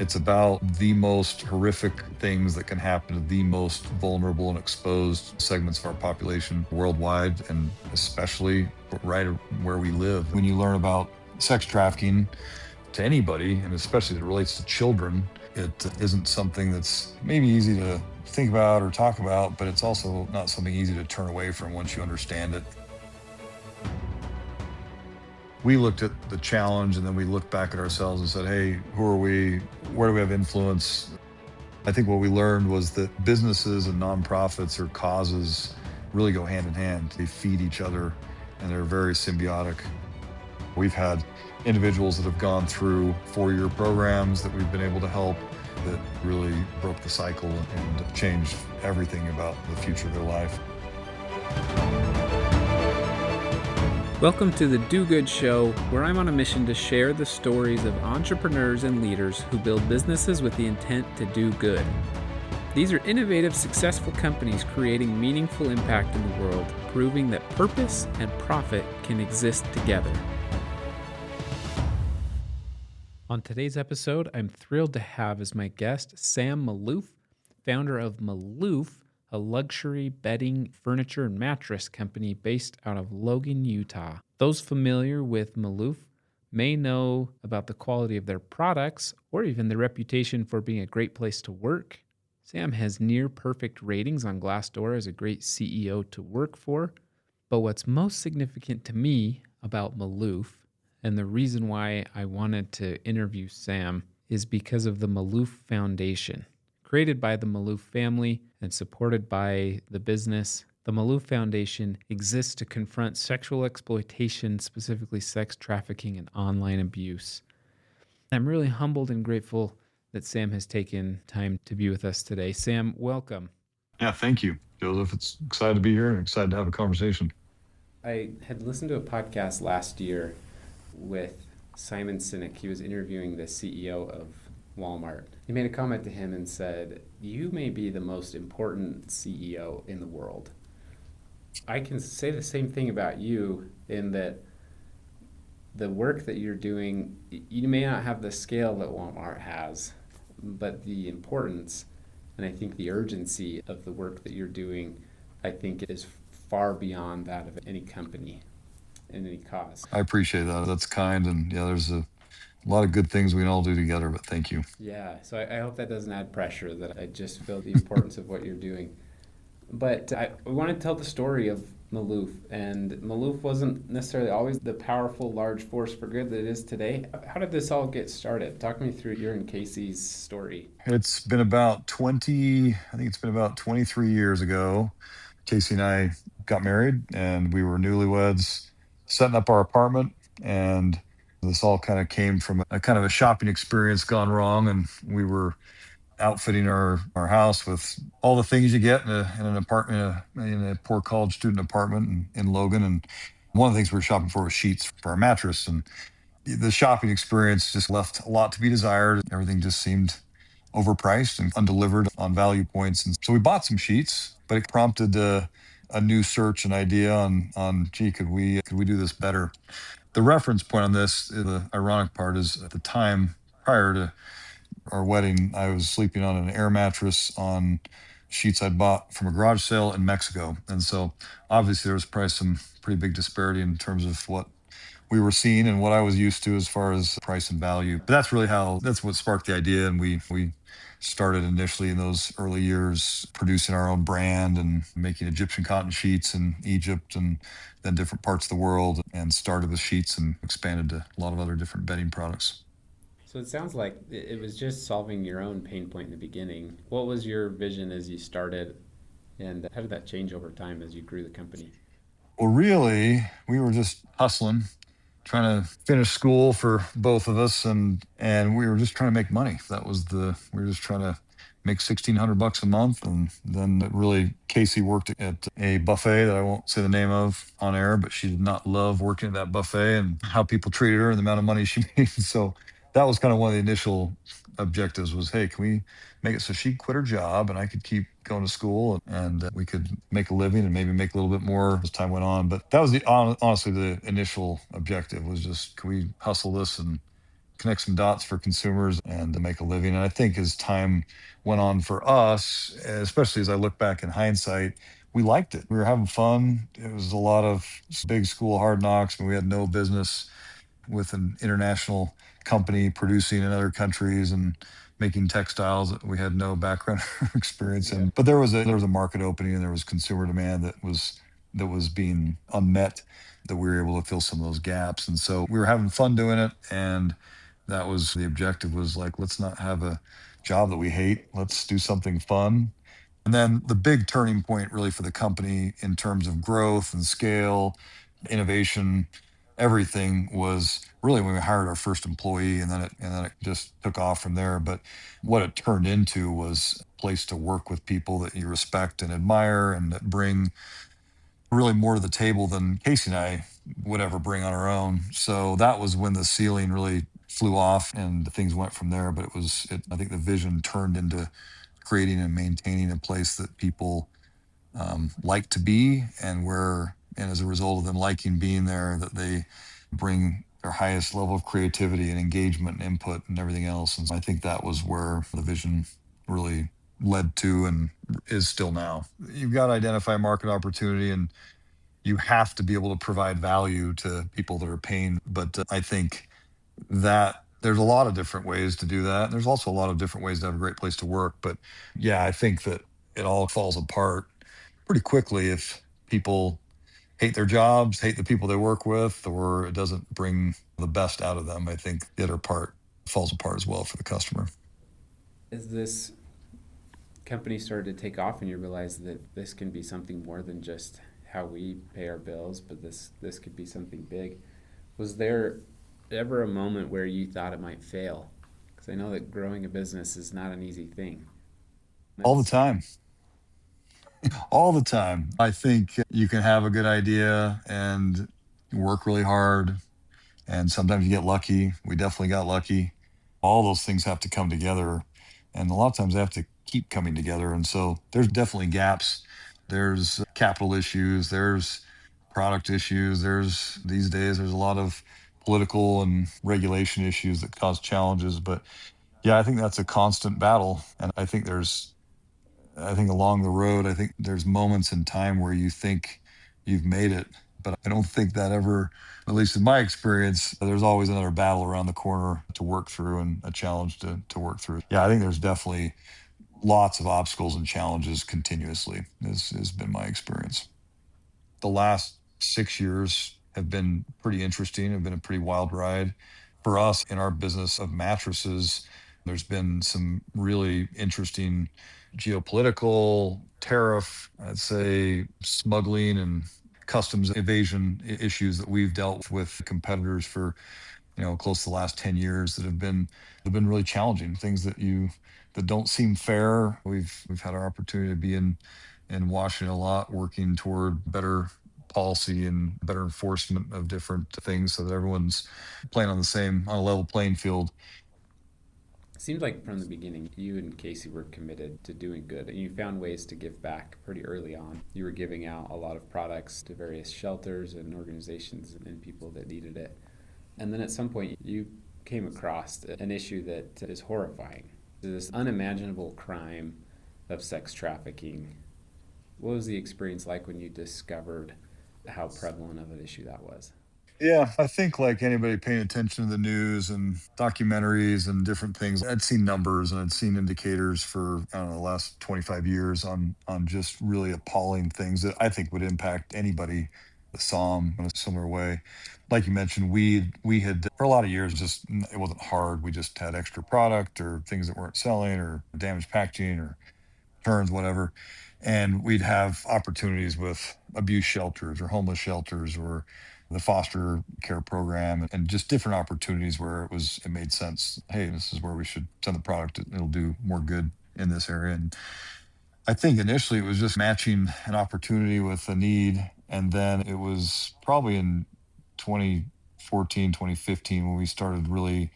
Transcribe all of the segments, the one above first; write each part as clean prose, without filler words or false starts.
It's about the most horrific things that can happen to the most vulnerable and exposed segments of our population worldwide, and especially right where we live. When you learn about sex trafficking to anybody, and especially as it relates to children, it isn't something that's maybe easy to think about or talk about, but it's also not something easy to turn away from once you understand it. We looked at the challenge and then we looked back at ourselves and said, hey, who are we? Where do we have influence? I think what we learned was that businesses and nonprofits or causes really go hand in hand. They feed each other and they're very symbiotic. We've had individuals that have gone through 4-year programs that we've been able to help that really broke the cycle and changed everything about the future of their life. Welcome to the Do Good Show, where I'm on a mission to share the stories of entrepreneurs and leaders who build businesses with the intent to do good. These are innovative, successful companies creating meaningful impact in the world, proving that purpose and profit can exist together. On today's episode, I'm thrilled to have as my guest Sam Malouf, founder of Malouf, a luxury bedding, furniture, and mattress company based out of Logan, Utah. Those familiar with Malouf may know about the quality of their products or even their reputation for being a great place to work. Sam has near perfect ratings on Glassdoor as a great CEO to work for. But what's most significant to me about Malouf, and the reason why I wanted to interview Sam, is because of the Malouf Foundation. Created by the Malouf family and supported by the business, the Malouf Foundation exists to confront sexual exploitation, specifically sex trafficking and online abuse. I'm really humbled and grateful that Sam has taken time to be with us today. Sam, welcome. Yeah, thank you, Joseph. It's excited to be here and excited to have a conversation. I had listened to a podcast last year with Simon Sinek. He was interviewing the CEO of Walmart. He made a comment to him and said, "You may be the most important CEO in the world." I can say the same thing about you in that the work that you're doing, you may not have the scale that Walmart has, but the importance and I think the urgency of the work that you're doing, I think is far beyond that of any company in any cause. I appreciate that. That's kind. And yeah, there's a lot of good things we can all do together, but thank you. Yeah, so I hope that doesn't add pressure, that I just feel the importance of what you're doing. But I want to tell the story of Malouf, and Malouf wasn't necessarily always the powerful, large force for good that it is today. How did this all get started? Talk me through your and Casey's story. It's been about 23 years ago. Casey and I got married and we were newlyweds, setting up our apartment. And this all kind of came from a kind of a shopping experience gone wrong. And we were outfitting our house with all the things you get in an apartment, in a poor college student apartment in Logan. And one of the things we were shopping for was sheets for our mattress. And the shopping experience just left a lot to be desired. Everything just seemed overpriced and undelivered on value points. And so we bought some sheets, but it prompted a new search and idea on gee, could we do this better? The reference point on this, the ironic part, is at the time prior to our wedding, I was sleeping on an air mattress on sheets I'd bought from a garage sale in Mexico. And so obviously there was probably some pretty big disparity in terms of what we were seeing and what I was used to as far as price and value. But that's what sparked the idea. And we started initially in those early years producing our own brand and making Egyptian cotton sheets in Egypt and then different parts of the world, and started with sheets and expanded to a lot of other different bedding products. So it sounds like it was just solving your own pain point in the beginning. What was your vision as you started, and how did that change over time as you grew the company? Well, really, we were just hustling, trying to finish school for both of us, and we were just trying to make money. We were just trying to make $1,600 a month. And then Casey worked at a buffet that I won't say the name of on air, but she did not love working at that buffet and how people treated her and the amount of money she made. So that was kind of one of the initial objectives was, hey, can we make it so she quit her job and I could keep going to school, and we could make a living and maybe make a little bit more as time went on. But that was honestly the initial objective, was just, can we hustle this and connect some dots for consumers and to make a living. And I think as time went on for us, especially as I look back in hindsight, we liked it. We were having fun. It was a lot of big school hard knocks, and we had no business with an international company producing in other countries and making textiles that we had no background experience Yeah. in. But there was a market opening and there was consumer demand that was being unmet, that we were able to fill some of those gaps. And so we were having fun doing it. And that was the objective, was like, let's not have a job that we hate. Let's do something fun. And then the big turning point really for the company in terms of growth and scale, innovation, everything was really when we hired our first employee, and then it just took off from there. But what it turned into was a place to work with people that you respect and admire and that bring really more to the table than Casey and I would ever bring on our own. So that was when the ceiling really flew off and things went from there. But I think the vision turned into creating and maintaining a place that people like to be, and as a result of them liking being there, that they bring their highest level of creativity and engagement and input and everything else. And so I think that was where the vision really led to and is still now. You've got to identify market opportunity, and you have to be able to provide value to people that are paying. But I think that there's a lot of different ways to do that. And there's also a lot of different ways to have a great place to work. But yeah, I think that it all falls apart pretty quickly if people hate their jobs, hate the people they work with, or it doesn't bring the best out of them. I think the other part falls apart as well for the customer. As this company started to take off and you realized that this can be something more than just how we pay our bills, but this could be something big, was there ever a moment where you thought it might fail? Because I know that growing a business is not an easy thing. All the That's time. All the time. I think you can have a good idea and work really hard, and sometimes you get lucky. We definitely got lucky. All those things have to come together, and a lot of times they have to keep coming together. And so there's definitely gaps. There's capital issues, there's product issues, there's these days there's a lot of political and regulation issues that cause challenges. But yeah, I think that's a constant battle. And I think along the road, I think there's moments in time where you think you've made it, but I don't think that ever, at least in my experience, there's always another battle around the corner to work through and a challenge to work through. Yeah, I think there's definitely lots of obstacles and challenges continuously, has been my experience. The last 6 years have been pretty interesting, have been a pretty wild ride. For us in our business of mattresses, there's been some really interesting geopolitical, tariff, I'd say, smuggling and customs evasion issues that we've dealt with competitors for, close to the last 10 years, that have been really challenging. Things that don't seem fair. We've had our opportunity to be in Washington a lot, working toward better policy and better enforcement of different things so that everyone's playing on a level playing field. it seemed like from the beginning you and Casey were committed to doing good and you found ways to give back pretty early on. You were giving out a lot of products to various shelters and organizations and people that needed it. And then at some point you came across an issue that is horrifying. This unimaginable crime of sex trafficking. What was the experience like when you discovered how prevalent of an issue that was? Yeah, I think like anybody paying attention to the news and documentaries and different things, I'd seen numbers and I'd seen indicators for, I don't know, the last 25 years on just really appalling things that I think would impact anybody that saw them in a similar way. Like you mentioned, we had for a lot of years, just it wasn't hard. We just had extra product or things that weren't selling or damaged packaging or turns, whatever. And we'd have opportunities with abuse shelters or homeless shelters or the foster care program, and just different opportunities where it made sense. Hey, this is where we should send the product. It'll do more good in this area. And I think initially it was just matching an opportunity with a need. And then it was probably in 2014, 2015 when we started really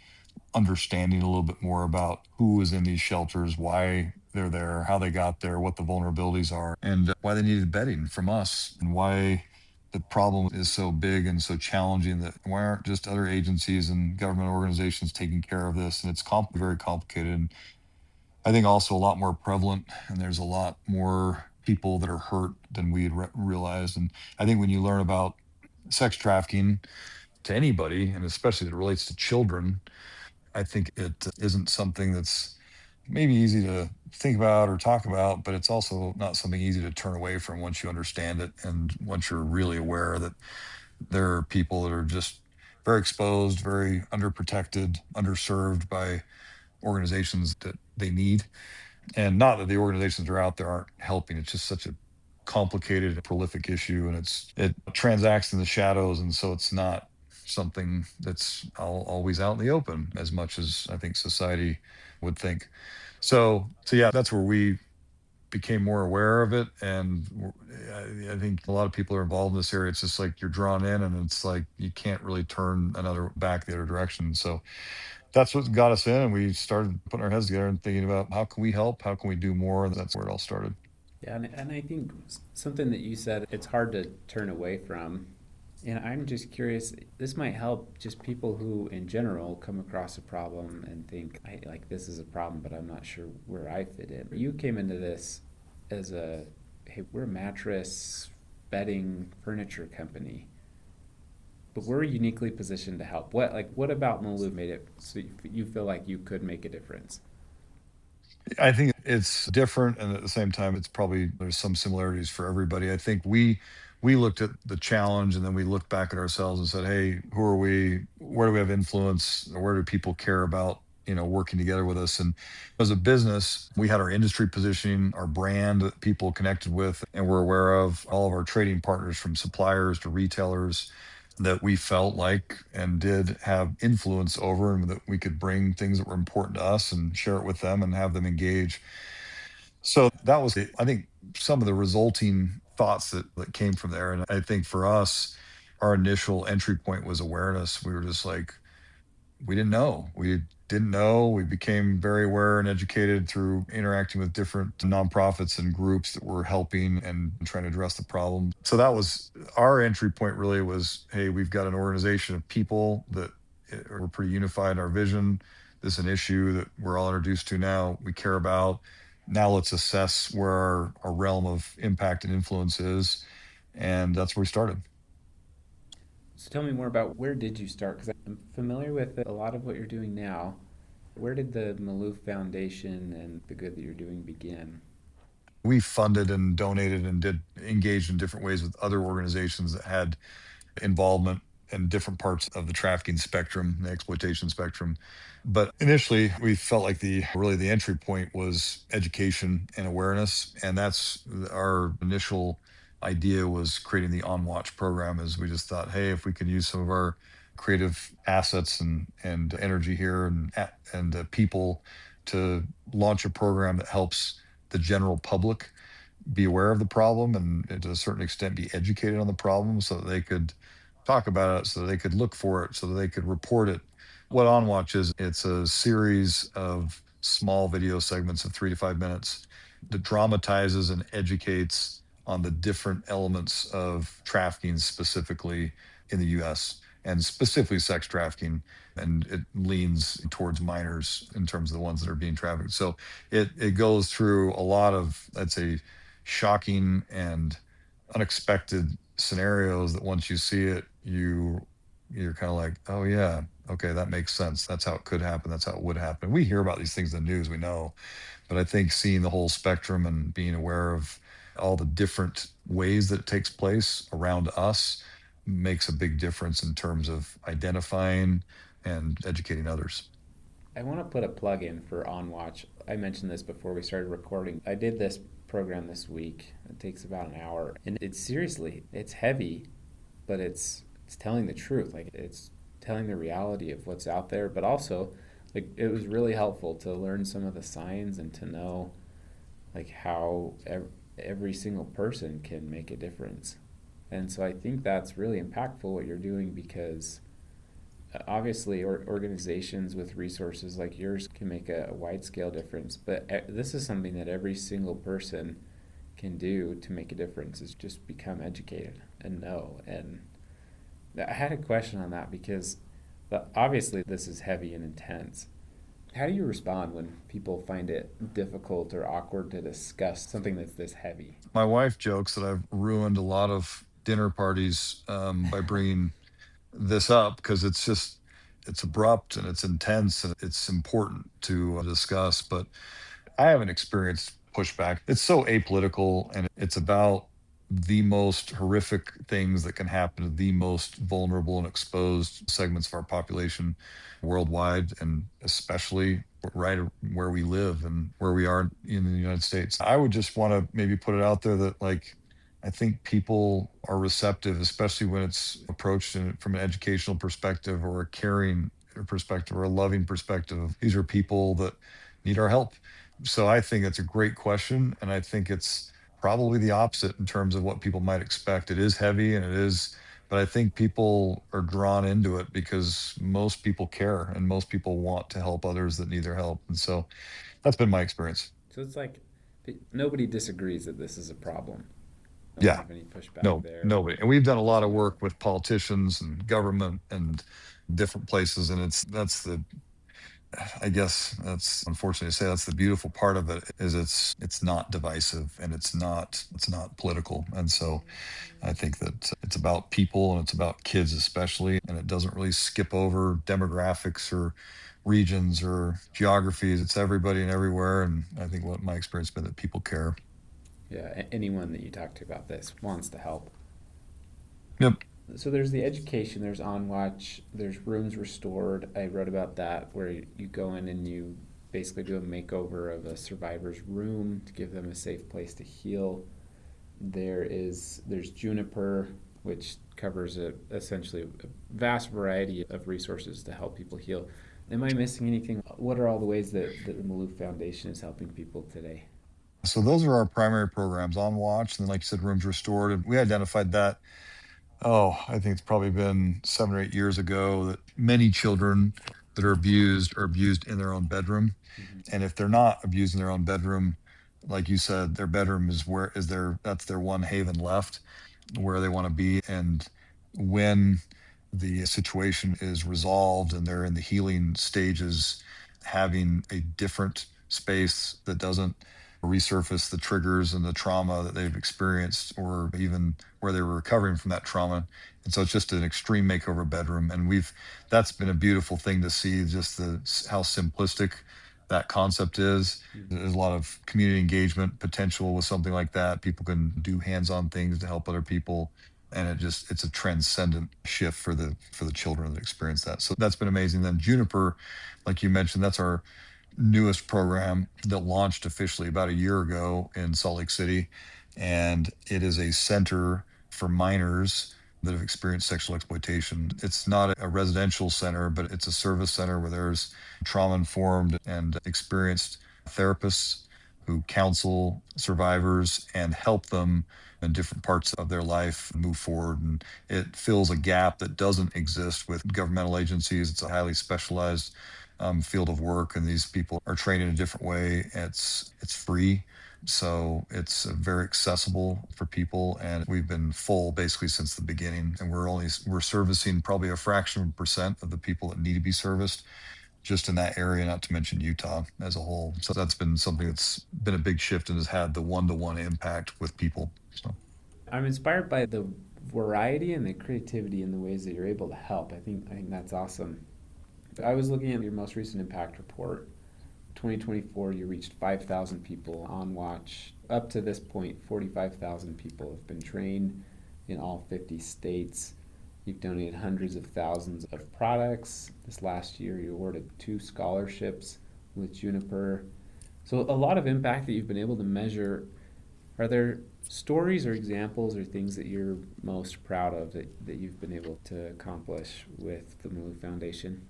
understanding a little bit more about who was in these shelters, why they're there, how they got there, what the vulnerabilities are, and why they needed bedding from us, and why the problem is so big and so challenging that why aren't just other agencies and government organizations taking care of this? And it's very complicated. And I think also a lot more prevalent, and there's a lot more people that are hurt than we had realized. And I think when you learn about sex trafficking to anybody, and especially that it relates to children, I think it isn't something that's maybe easy to think about or talk about, but it's also not something easy to turn away from once you understand it and once you're really aware that there are people that are just very exposed, very underprotected, underserved by organizations that they need. And not that the organizations that are out there aren't helping. It's just such a complicated, prolific issue, and it transacts in the shadows, and so it's not something that's always out in the open as much as I think society would think. So yeah, that's where we became more aware of it, and I think a lot of people are involved in this area. It's just like you're drawn in, and it's like you can't really turn another back the other direction. So that's what got us in, and we started putting our heads together and thinking about how can we help, how can we do more, and that's where it all started. Yeah, and I think something that you said, it's hard to turn away from. And I'm just curious, this might help just people who, in general, come across a problem and think, like, this is a problem, but I'm not sure where I fit in. You came into this as hey, we're a mattress, bedding, furniture company, but we're uniquely positioned to help. What about Malou made it so you feel like you could make a difference? I think it's different, and at the same time, it's probably there's some similarities for everybody. I think we looked at the challenge, and then we looked back at ourselves and said, "Hey, who are we? Where do we have influence? Or where do people care about?" Working together with us. And as a business, we had our industry positioning, our brand that people connected with, and we're aware of all of our trading partners from suppliers to retailers that we felt like and did have influence over, and that we could bring things that were important to us and share it with them and have them engage. So that was, I think, some of the resulting thoughts that came from there. And I think for us, our initial entry point was awareness. We were just like, we didn't know. We didn't know. We became very aware and educated through interacting with different nonprofits and groups that were helping and trying to address the problem. So that was our entry point, really was, hey, we've got an organization of people that are pretty unified in our vision. This is an issue that we're all introduced to now, we care about. Now let's assess where our realm of impact and influence is. And that's where we started. So tell me more about where did you start? Because I'm familiar with a lot of what you're doing now. Where did the Malouf Foundation and the good that you're doing begin? We funded and donated and did engage in different ways with other organizations that had involvement in different parts of the trafficking spectrum, the exploitation spectrum. But initially, we felt like the entry point was education and awareness, and that's our initial idea was creating the On Watch program. Is we just thought, hey, if we could use some of our creative assets and energy here and people to launch a program that helps the general public be aware of the problem and to a certain extent be educated on the problem so that they could talk about it, so that they could look for it, so that they could report it. What On Watch is, it's a series of small video segments of 3 to 5 minutes that dramatizes and educates on the different elements of trafficking, specifically in the US, and specifically sex trafficking. And it leans towards minors in terms of the ones that are being trafficked. So it goes through a lot of, I'd say, shocking and unexpected scenarios that once you see it, you're kind of like, oh yeah, okay, that makes sense. That's how it could happen. That's how it would happen. We hear about these things in the news, we know, but I think seeing the whole spectrum and being aware of all the different ways that it takes place around us makes a big difference in terms of identifying and educating others. I want to put a plug in for On Watch. I mentioned this before we started recording. I did this program this week. It takes about an hour, and it's seriously, it's heavy, but it's telling the truth. Like, it's telling the reality of what's out there, but also, like, it was really helpful to learn some of the signs and to know, like, how every single person can make a difference. And so I think that's really impactful what you're doing, because obviously organizations with resources like yours can make a wide scale difference, but this is something that every single person can do to make a difference is just become educated and know. And I had a question on that because obviously this is heavy and intense. How do you respond when people find it difficult or awkward to discuss something that's this heavy? My wife jokes that I've ruined a lot of dinner parties by bringing this up because it's abrupt and it's intense and it's important to discuss. But I haven't experienced pushback. It's so apolitical and it's about the most horrific things that can happen to the most vulnerable and exposed segments of our population worldwide, and especially right where we live and where we are in the United States. I would just want to maybe put it out there that, like, I think people are receptive, especially when it's approached from an educational perspective or a caring perspective or a loving perspective. These are people that need our help. So I think it's a great question. And I think it's probably the opposite in terms of what people might expect. It is heavy and it is, but I think people are drawn into it because most people care and most people want to help others that need their help. And so that's been my experience. So it's like nobody disagrees that this is a problem. No one Yeah. have any pushback No, there. nobody. And we've done a lot Just of know. work with politicians and government and different places. And that's the, I guess that's unfortunately to say, that's the beautiful part of it is it's not divisive and it's not political. And so I think that it's about people and it's about kids especially, and it doesn't really skip over demographics or regions or geographies. It's everybody and everywhere. And I think what my experience has been that people care. Yeah, anyone that you talk to about this wants to help. Yep. So there's the education, there's On Watch, there's Rooms Restored. I wrote about that where you go in and you basically do a makeover of a survivor's room to give them a safe place to heal. There's Juniper, which covers essentially a vast variety of resources to help people heal. Am I missing anything? What are all the ways that the Malouf Foundation is helping people today? So those are our primary programs on watch. And then, like you said, rooms restored. And we identified that, oh, I think it's probably been 7 or 8 years ago, that many children that are abused in their own bedroom. Mm-hmm. And if they're not abused in their own bedroom, like you said, their bedroom that's their one haven left where they want to be. And when the situation is resolved and they're in the healing stages, having a different space that doesn't resurface the triggers and the trauma that they've experienced, or even where they were recovering from that trauma. And so it's just an extreme makeover bedroom. And that's been a beautiful thing to see, just how simplistic that concept is. Mm-hmm. There's a lot of community engagement potential with something like that. People can do hands-on things to help other people. And it's a transcendent shift for the children that experience that. So that's been amazing. Then Juniper, like you mentioned, that's our newest program that launched officially about a year ago in Salt Lake City. And it is a center for minors that have experienced sexual exploitation. It's not a residential center, but it's a service center where there's trauma informed and experienced therapists who counsel survivors and help them in different parts of their life move forward. And it fills a gap that doesn't exist with governmental agencies. It's a highly specialized field of work, and these people are trained in a different way. It's free, so it's very accessible for people, and we've been full basically since the beginning. And we're servicing probably a fraction of a percent of the people that need to be serviced just in that area, not to mention Utah as a whole. So that's been something that's been a big shift and has had the one-to-one impact with people. So I'm inspired by the variety and the creativity in the ways that you're able to help. I think that's awesome. I was looking at your most recent impact report. 2024, you reached 5,000 people on watch. Up to this point, 45,000 people have been trained in all 50 states. You've donated hundreds of thousands of products. This last year, you awarded 2 scholarships with Juniper. So, a lot of impact that you've been able to measure. Are there stories or examples or things that you're most proud of that you've been able to accomplish with the Malouf Foundation?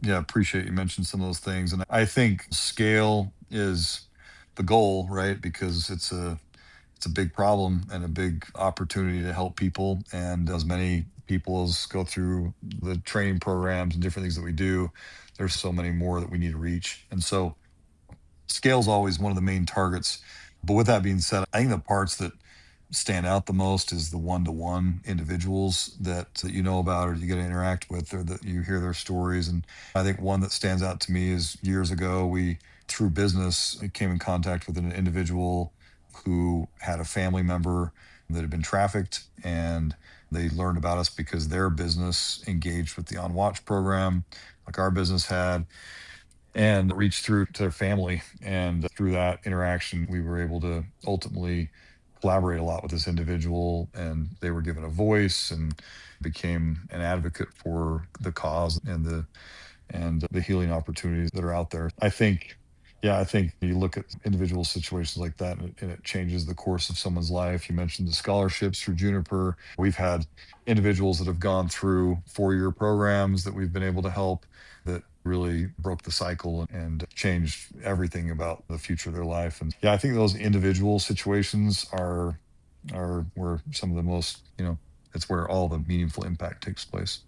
yeah, appreciate you mentioned some of those things. And I think scale is the goal, right? Because it's a big problem and a big opportunity to help people. And as many people as go through the training programs and different things that we do, there's so many more that we need to reach. And so scale is always one of the main targets. But with that being said, I think the parts that stand out the most is the one-to-one individuals that you know about or you get to interact with or that you hear their stories. And I think one that stands out to me is years ago, we, through business, came in contact with an individual who had a family member that had been trafficked, and they learned about us because their business engaged with the On Watch program, like our business had, and reached through to their family. And through that interaction, we were able to ultimately collaborate a lot with this individual, and they were given a voice and became an advocate for the cause and the healing opportunities that are out there. I think, yeah, I think you look at individual situations like that and it changes the course of someone's life. You mentioned the scholarships through Juniper. We've had individuals that have gone through 4-year programs that we've been able to help that really broke the cycle and changed everything about the future of their life. And yeah, I think those individual situations are where some of the most, it's where all the meaningful impact takes place.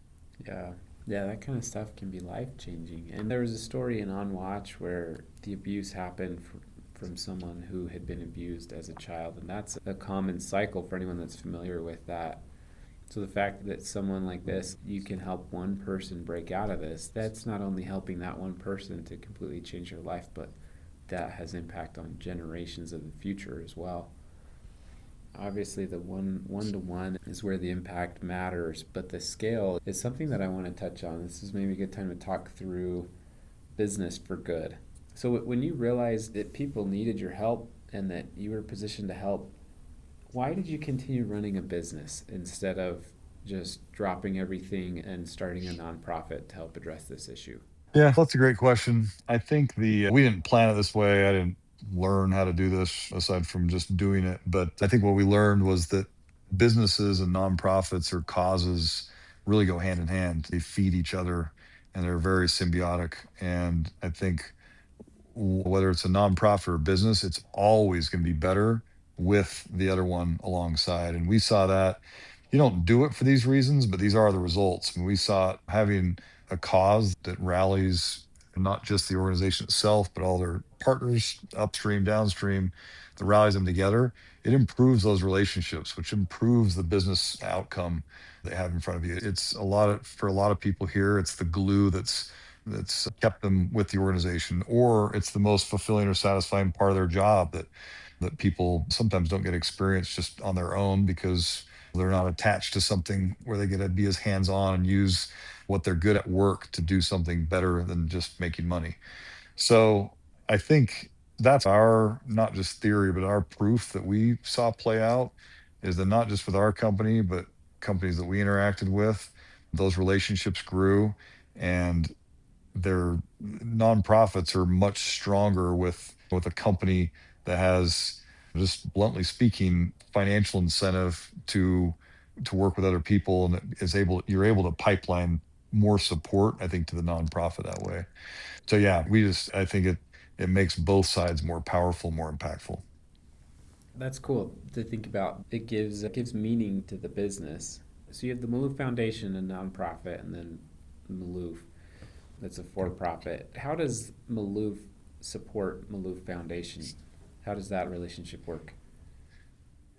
Yeah. Yeah, that kind of stuff can be life changing. And there was a story in On Watch where the abuse happened from someone who had been abused as a child. And that's a common cycle for anyone that's familiar with that. So the fact that someone like this, you can help one person break out of this, that's not only helping that one person to completely change their life, but that has impact on generations of the future as well. Obviously the one to one is where the impact matters, but the scale is something that I want to touch on. This is maybe a good time to talk through business for good. So when you realized that people needed your help and that you were positioned to help, why did you continue running a business instead of just dropping everything and starting a nonprofit to help address this issue? Yeah, that's a great question. I think we didn't plan it this way. I didn't learn how to do this aside from just doing it. But I think what we learned was that businesses and nonprofits or causes really go hand in hand. They feed each other and they're very symbiotic. And I think whether it's a nonprofit or a business, it's always going to be better with the other one alongside. And we saw that you don't do it for these reasons, but these are the results. And we saw it having a cause that rallies not just the organization itself, but all their partners upstream, downstream, that rallies them together. It improves those relationships, which improves the business outcome they have in front of you. It's for a lot of people here, it's the glue that's kept them with the organization, or it's the most fulfilling or satisfying part of their job that people sometimes don't get experience just on their own because they're not attached to something where they get to be as hands-on and use what they're good at work to do something better than just making money. So I think that's our not just theory, but our proof that we saw play out is that not just with our company, but companies that we interacted with, those relationships grew, and their nonprofits are much stronger with a company that has, just bluntly speaking, financial incentive to work with other people, and you're able to pipeline more support, I think, to the nonprofit that way. So yeah, I think it makes both sides more powerful, more impactful. That's cool to think about. It gives meaning to the business. So you have the Malouf Foundation, a nonprofit, and then Malouf, that's a for-profit. How does Malouf support Malouf Foundation? How does that relationship work?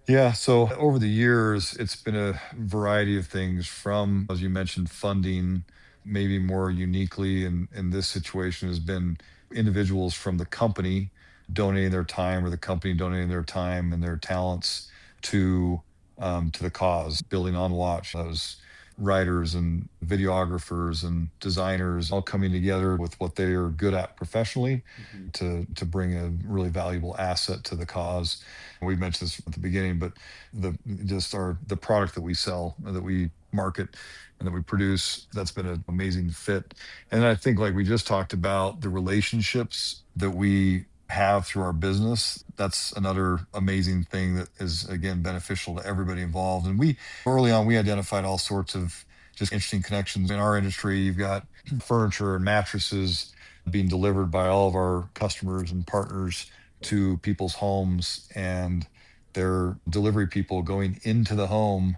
Yeah, so over the years, it's been a variety of things from, as you mentioned, funding, maybe more uniquely in this situation has been individuals from the company donating their time or the company donating their time and their talents to the cause, building on watch. Those writers and videographers and designers all coming together with what they are good at professionally Mm-hmm. to bring a really valuable asset to the cause. We mentioned this at the beginning, but the product that we sell, that we market, and that we produce, that's been an amazing fit. And I think, like we just talked about, the relationships that we have through our business, that's another amazing thing that is again beneficial to everybody involved. And we early on we identified all sorts of just interesting connections in our industry. You've got furniture and mattresses being delivered by all of our customers and partners to people's homes, and their delivery people going into the home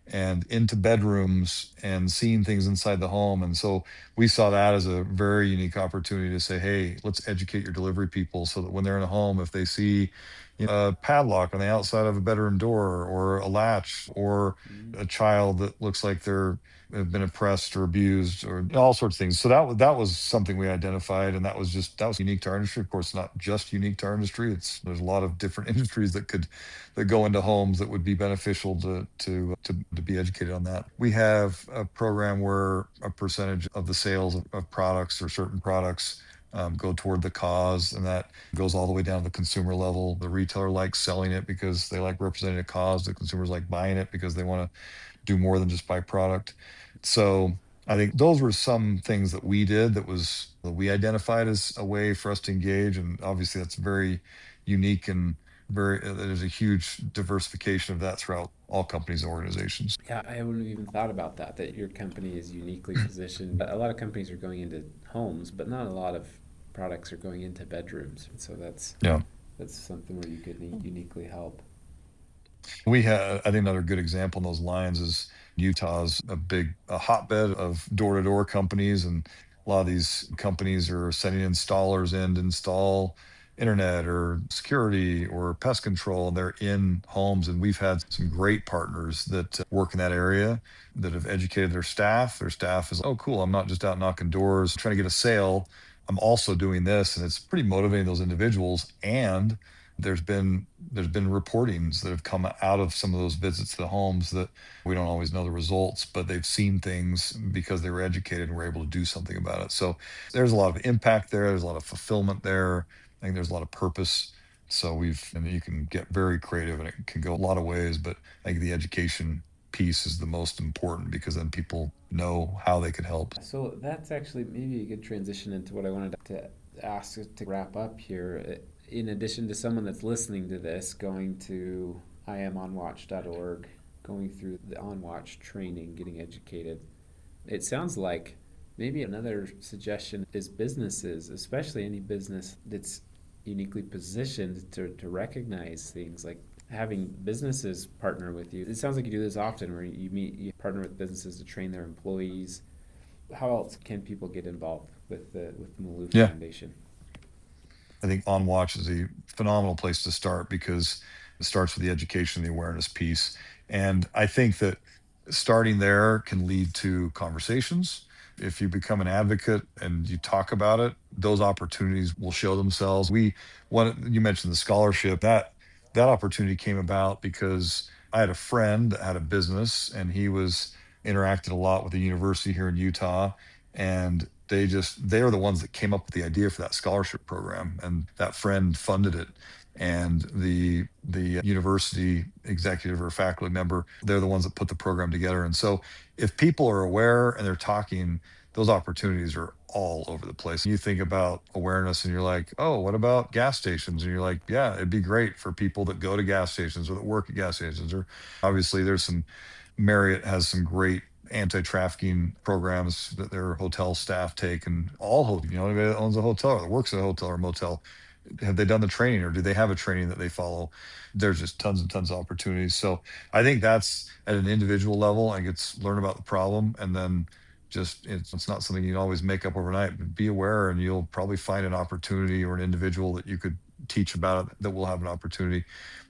and into bedrooms and seeing things inside the home. And so we saw that as a very unique opportunity to say, hey, let's educate your delivery people so that when they're in a home, if they see a padlock on the outside of a bedroom door, or a latch, or Mm. a child that looks like they're have been oppressed or abused, or all sorts of things. So that was something we identified, and that was unique to our industry. Of course, not just unique to our industry. There's a lot of different industries that go into homes that would be beneficial to be educated on that. We have a program where a percentage of the sales of products or certain products go toward the cause, and that goes all the way down to the consumer level. The retailer likes selling it because they like representing a cause. The consumers like buying it because they want to do more than just buy product. So I think those were some things that we did that we identified as a way for us to engage. And obviously that's very unique, and there's a huge diversification of that throughout all companies and organizations. Yeah, I wouldn't have even thought about that, that your company is uniquely positioned. A lot of companies are going into homes, but not a lot of products are going into bedrooms. So Yeah. that's something where you could uniquely help. We had, I think, another good example in those lines is Utah's a hotbed of door-to-door companies, and a lot of these companies are sending installers in to install internet or security or pest control, and they're in homes. And we've had some great partners that work in that area that have educated their staff. Their staff is, oh, cool, I'm not just out knocking doors trying to get a sale. I'm also doing this, and it's pretty motivating those individuals. And there's been reportings that have come out of some of those visits to the homes that we don't always know the results, but they've seen things because they were educated and were able to do something about it. So there's a lot of impact there. There's a lot of fulfillment there. I think there's a lot of purpose. And you can get very creative, and it can go a lot of ways, but I think the education piece is the most important, because then people know how they can help. So that's actually maybe a good transition into what I wanted to ask to wrap up here. In addition to someone that's listening to this, going to iamonwatch.org, going through the On Watch training, getting educated, it sounds like maybe another suggestion is businesses, especially any business that's uniquely positioned to recognize things like having businesses partner with you. It sounds like you do this often where you partner with businesses to train their employees. How else can people get involved with the Malouf Yeah. Foundation? I think On Watch is a phenomenal place to start, because it starts with the education, the awareness piece. And I think that starting there can lead to conversations. If you become an advocate and you talk about it, those opportunities will show themselves. You mentioned the scholarship. That opportunity came about because I had a friend that had a business, and he was interacted a lot with the university here in Utah, and they are the ones that came up with the idea for that scholarship program, and that friend funded it. And the university executive or faculty member, they're the ones that put the program together. And so if people are aware and they're talking, those opportunities are all over the place. You think about awareness and you're like, oh, what about gas stations? And you're like, yeah, it'd be great for people that go to gas stations or that work at gas stations. Or obviously there's some Marriott has some great anti-trafficking programs that their hotel staff take. And anybody that owns a hotel or that works at a hotel or motel, have they done the training, or do they have a training that they follow? There's just tons and tons of opportunities. So I think that's at an individual level. I get learn about the problem, and then it's not something you can always make up overnight, but be aware, and you'll probably find an opportunity or an individual that you could teach about it that will have an opportunity.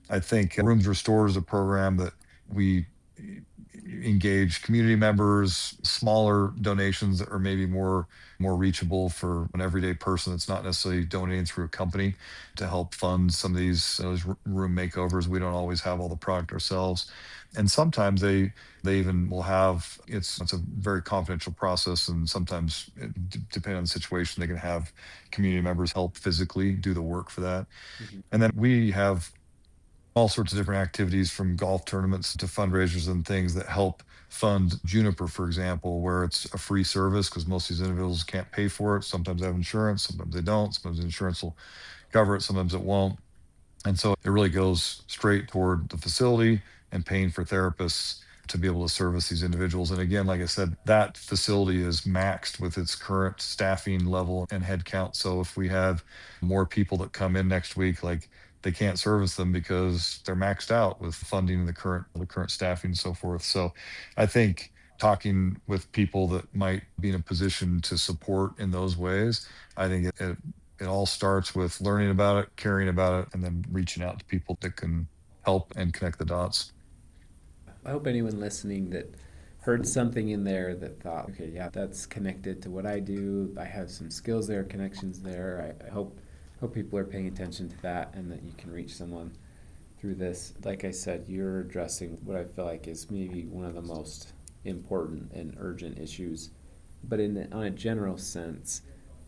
I think Rooms Restored is a program that we engage community members, smaller donations that are maybe more reachable for an everyday person that's not necessarily donating through a company, to help fund some of those room makeovers. We don't always have all the product ourselves, and sometimes they even will have it's a very confidential process, and sometimes depending on the situation, they can have community members help physically do the work for that. Mm-hmm. And then we have all sorts of different activities, from golf tournaments to fundraisers and things that help fund Juniper, for example, where it's a free service because most of these individuals can't pay for it. Sometimes they have insurance, sometimes they don't. Sometimes the insurance will cover it, sometimes it won't. And so it really goes straight toward the facility and paying for therapists to be able to service these individuals. And again, like I said, that facility is maxed with its current staffing level and head count. So if we have more people that come in next week, like, they can't service them because they're maxed out with funding the current staffing and so forth. So I think talking with people that might be in a position to support in those ways, I think It all starts with learning about it, caring about it, and then reaching out to people that can help and connect the dots. I hope anyone listening that heard something in there that thought, okay, yeah, that's connected to what I do. I have some skills there, connections there. I hope people are paying attention to that and that you can reach someone through this. Like I said, you're addressing what I feel like is maybe one of the most important and urgent issues. But on a general sense,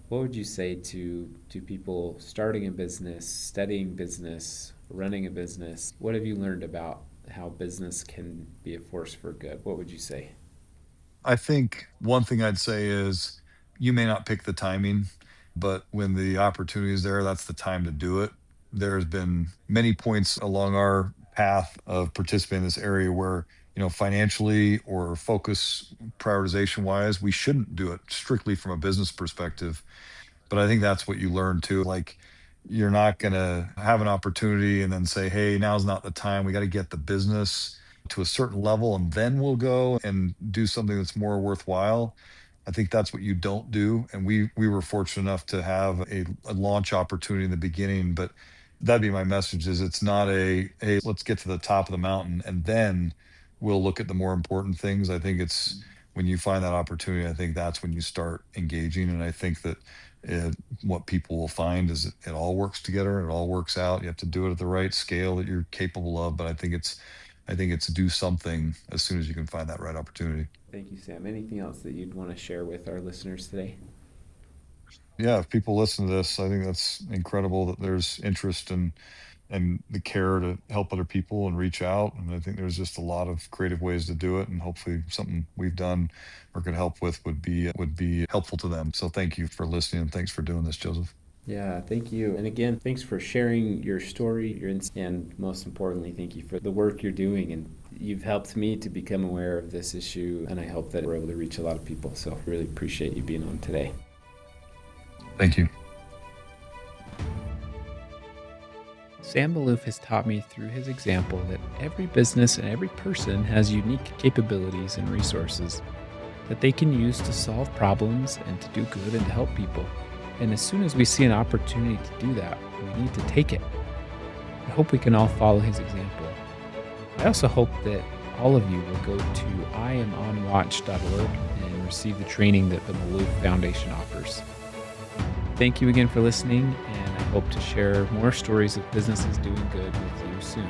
what would you say to people starting a business, studying business, running a business? What have you learned about how business can be a force for good? What would you say? I think one thing I'd say is you may not pick the timing, but when the opportunity is there, that's the time to do it. There's been many points along our path of participating in this area where, financially or focus prioritization wise, we shouldn't do it strictly from a business perspective. But I think that's what you learn too. Like, you're not going to have an opportunity and then say, hey, now's not the time. We got to get the business to a certain level and then we'll go and do something that's more worthwhile. I think that's what you don't do. And we were fortunate enough to have a launch opportunity in the beginning, but that'd be my message is it's not hey, let's get to the top of the mountain and then we'll look at the more important things. I think it's when you find that opportunity, I think that's when you start engaging. And I think that it, what people will find is it all works together. It all works out. You have to do it at the right scale that you're capable of. But I think it's do something as soon as you can find that right opportunity. Thank you, Sam. Anything else that you'd want to share with our listeners today? Yeah, if people listen to this, I think that's incredible that there's interest and the care to help other people and reach out. And I think there's just a lot of creative ways to do it. And hopefully something we've done or could help with would be helpful to them. So thank you for listening and thanks for doing this, Joseph. Yeah, thank you. And again, thanks for sharing your story, and most importantly, thank you for the work you're doing. And you've helped me to become aware of this issue, and I hope that we're able to reach a lot of people. So I really appreciate you being on today. Thank you. Sam Malouf has taught me through his example that every business and every person has unique capabilities and resources that they can use to solve problems and to do good and to help people. And as soon as we see an opportunity to do that, we need to take it. I hope we can all follow his example. I also hope that all of you will go to iamonwatch.org and receive the training that the Malouf Foundation offers. Thank you again for listening, and I hope to share more stories of businesses doing good with you soon.